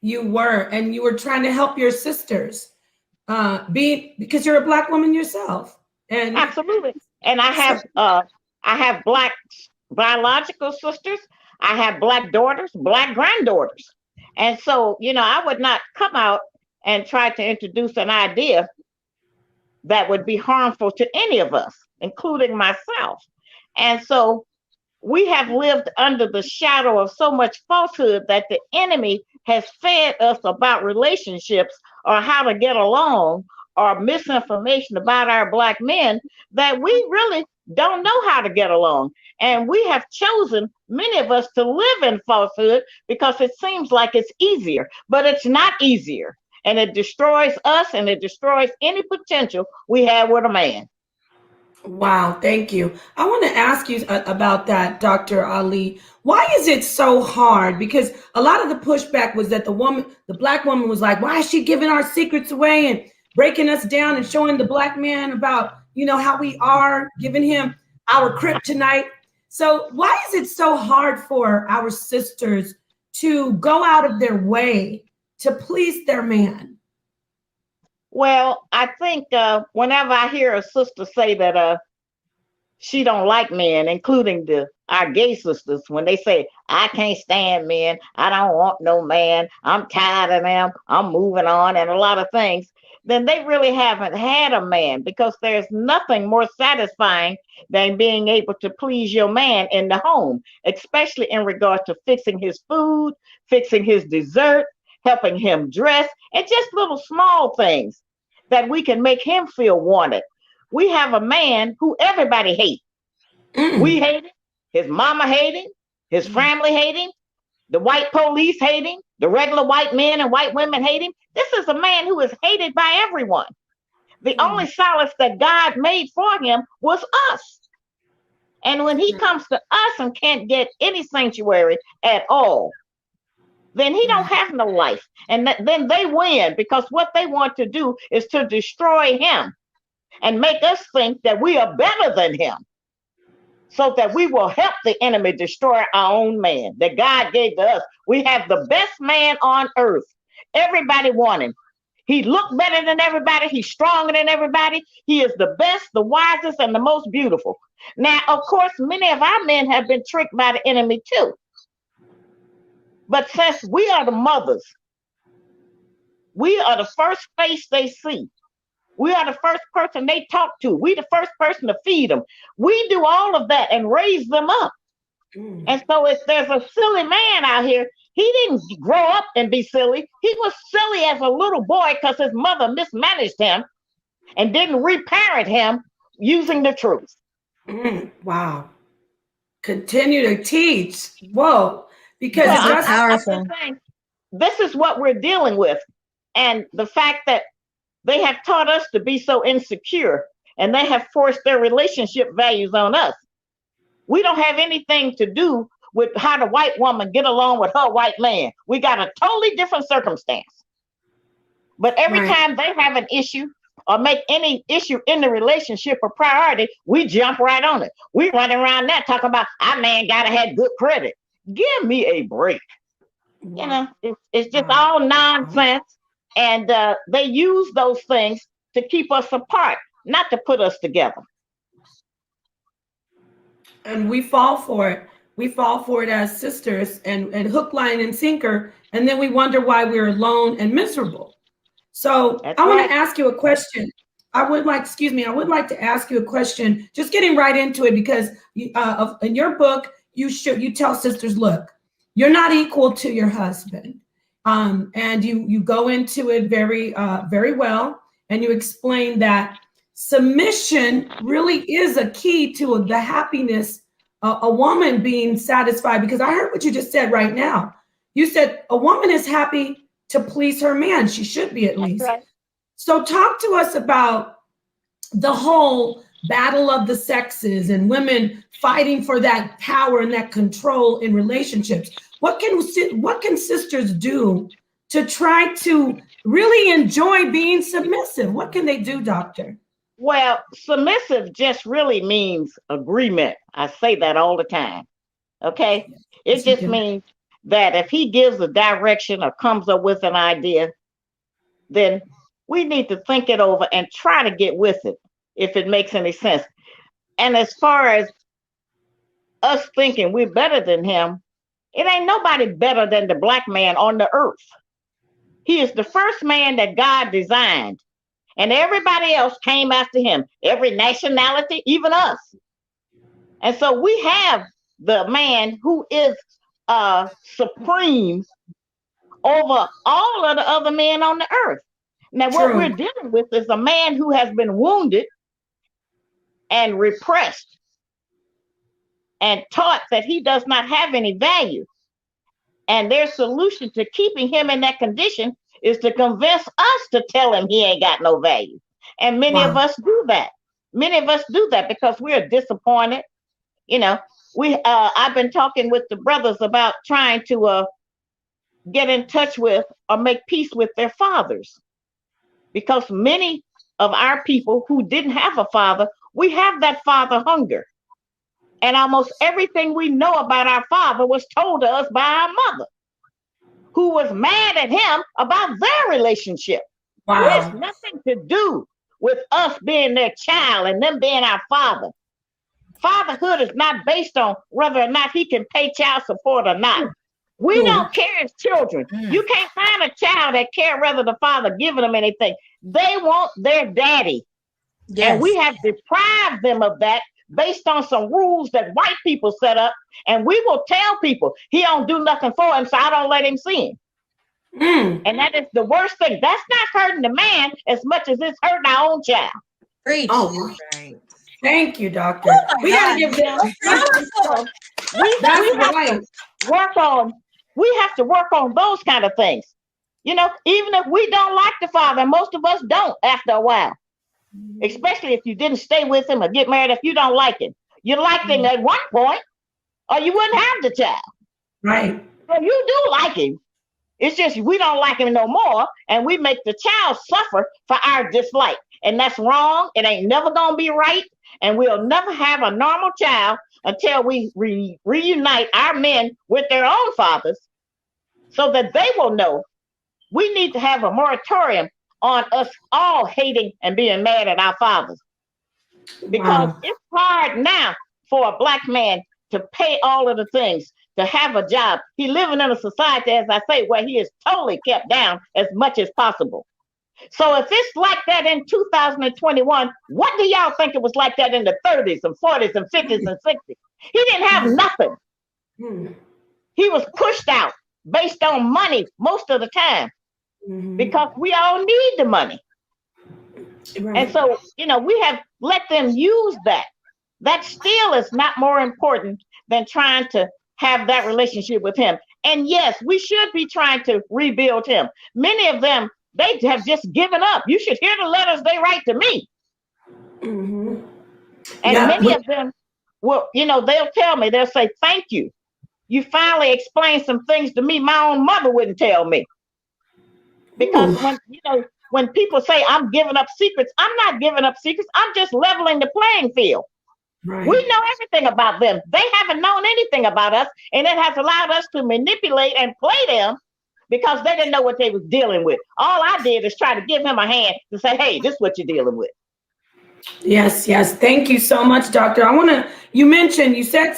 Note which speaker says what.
Speaker 1: You were, and you were trying to help your sisters, because you're a Black woman yourself. And
Speaker 2: Absolutely. And
Speaker 1: so,
Speaker 2: I have Black biological sisters. I have Black daughters, Black granddaughters. And so, I would not come out and try to introduce an idea that would be harmful to any of us, including myself. And so we have lived under the shadow of so much falsehood that the enemy has fed us about relationships or how to get along or misinformation about our Black men that we really don't know how to get along. And we have chosen, many of us, to live in falsehood because it seems like it's easier, but it's not easier. And it destroys us and it destroys any potential we have with a man.
Speaker 1: wow, thank you. I want to ask you about that, Dr. Ali. Why is it so hard? Because a lot of the pushback was that the Black woman was like, why is she giving our secrets away and breaking us down and showing the Black man about, how we are, giving him our kryptonite. So why is it so hard for our sisters to go out of their way to please their man?
Speaker 2: Well, I think whenever I hear a sister say that she don't like men, including our gay sisters, when they say, I can't stand men, I don't want no man, I'm tired of them, I'm moving on, and a lot of things, then they really haven't had a man, because there's nothing more satisfying than being able to please your man in the home, especially in regard to fixing his food, fixing his dessert, helping him dress, and just little small things that we can make him feel wanted. We have a man who everybody hates. We hate him. His mama hate him. His family hate him. The white police hate him. The regular white men and white women hate him. This is a man who is hated by everyone. The only solace that God made for him was us. And when he comes to us and can't get any sanctuary at all, then he don't have no life. And then they win, because what they want to do is to destroy him and make us think that we are better than him, so that we will help the enemy destroy our own man that God gave to us. We have the best man on earth. Everybody want him. He looked better than everybody. He's stronger than everybody. He is the best, the wisest, and the most beautiful. Now, of course, many of our men have been tricked by the enemy too. But since we are the mothers, we are the first face they see. We are the first person they talk to. We the first person to feed them. We do all of that and raise them up. And so if there's a silly man out here, he didn't grow up and be silly. He was silly as a little boy because his mother mismanaged him and didn't reparent him using the truth.
Speaker 1: Wow. Continue to teach. Whoa. Because
Speaker 3: it's powerful.
Speaker 2: This is what we're dealing with. And the fact that they have taught us to be so insecure, and they have forced their relationship values on us. We don't have anything to do with how the white woman get along with her white man. We got a totally different circumstance. But every time they have an issue or make any issue in the relationship a priority, we jump right on it. We running around that talking about our man gotta have good credit. Give me a break. It's just all nonsense. And they use those things to keep us apart, not to put us together.
Speaker 1: And we fall for it. We fall for it as sisters, and hook, line, and sinker. And then we wonder why we're alone and miserable. So I want to ask you a question. I would like to ask you a question, just getting right into it, because in your book, you tell sisters, look, you're not equal to your husband. And you go into it very, very well. And you explain that submission really is a key to the happiness, a woman being satisfied. Because I heard what you just said right now. You said a woman is happy to please her man. She should be, at least. Right. So talk to us about the whole battle of the sexes and women fighting for that power and that control in relationships. What can sisters do to try to really enjoy being submissive? What can they do, doctor?
Speaker 2: Well, submissive just really means agreement. I say that all the time. Okay. It just means that if he gives a direction or comes up with an idea, then we need to think it over and try to get with it if it makes any sense. And as far as us thinking we're better than him, it ain't nobody better than the black man on the earth. He is the first man that God designed, and everybody else came after him, every nationality, even us. And so we have the man who is supreme over all of the other men on the earth. Now, what we're dealing with is a man who has been wounded and repressed and taught that he does not have any value. And their solution to keeping him in that condition is to convince us to tell him he ain't got no value. And many of us do that. Many of us do that because we are disappointed. You know, I've been talking with the brothers about trying to get in touch with or make peace with their fathers. Because many of our people who didn't have a father, we have that father hunger. And almost everything we know about our father was told to us by our mother, who was mad at him about their relationship. Wow. It has nothing to do with us being their child and them being our father. Fatherhood is not based on whether or not he can pay child support or not. We don't care as children. You can't find a child that care whether the father giving them anything. They want their daddy. Yes. And we have deprived them of that based on some rules that white people set up. And we will tell people he don't do nothing for him, so I don't let him see him. And that is the worst thing. That's not hurting the man as much as it's hurting our own child.
Speaker 3: Preach.
Speaker 1: Oh, right. Thank you, doctor. We
Speaker 3: gotta
Speaker 1: give them.
Speaker 2: We have to work on those kind of things. You know, even if we don't like the father, and most of us don't after a while, especially if you didn't stay with him or get married, if you don't like him. You liked him at one point, or you wouldn't have the child.
Speaker 1: Right.
Speaker 2: So you do like him. It's just we don't like him no more, and we make the child suffer for our dislike. And that's wrong. It ain't never gonna be right. And we'll never have a normal child until we reunite our men with their own fathers so that they will know we need to have a moratorium on us all hating and being mad at our fathers. Because it's hard now for a black man to pay all of the things, to have a job. He's living in a society, as I say, where he is totally kept down as much as possible. So if it's like that in 2021, what do y'all think it was like that in the 30s and 40s and 50s and 60s? He didn't have nothing. He was pushed out based on money most of the time because we all need the money. Right. And so, you know, we have let them use that. That still is not more important than trying to have that relationship with him. And yes, we should be trying to rebuild him. Many of them, they have just given up. You should hear the letters they write to me. And many of them, well, you know, they'll tell me, they'll say, thank you. You finally explained some things to me my own mother wouldn't tell me. Because when, you know, when people say I'm giving up secrets, I'm not giving up secrets. I'm just leveling the playing field. Right. We know everything about them. They haven't known anything about us, and it has allowed us to manipulate and play them because they didn't know what they was dealing with. All I did is try to give him a hand to say, hey, this is what you're dealing with.
Speaker 1: Yes, yes. Thank you so much, doctor. You said something.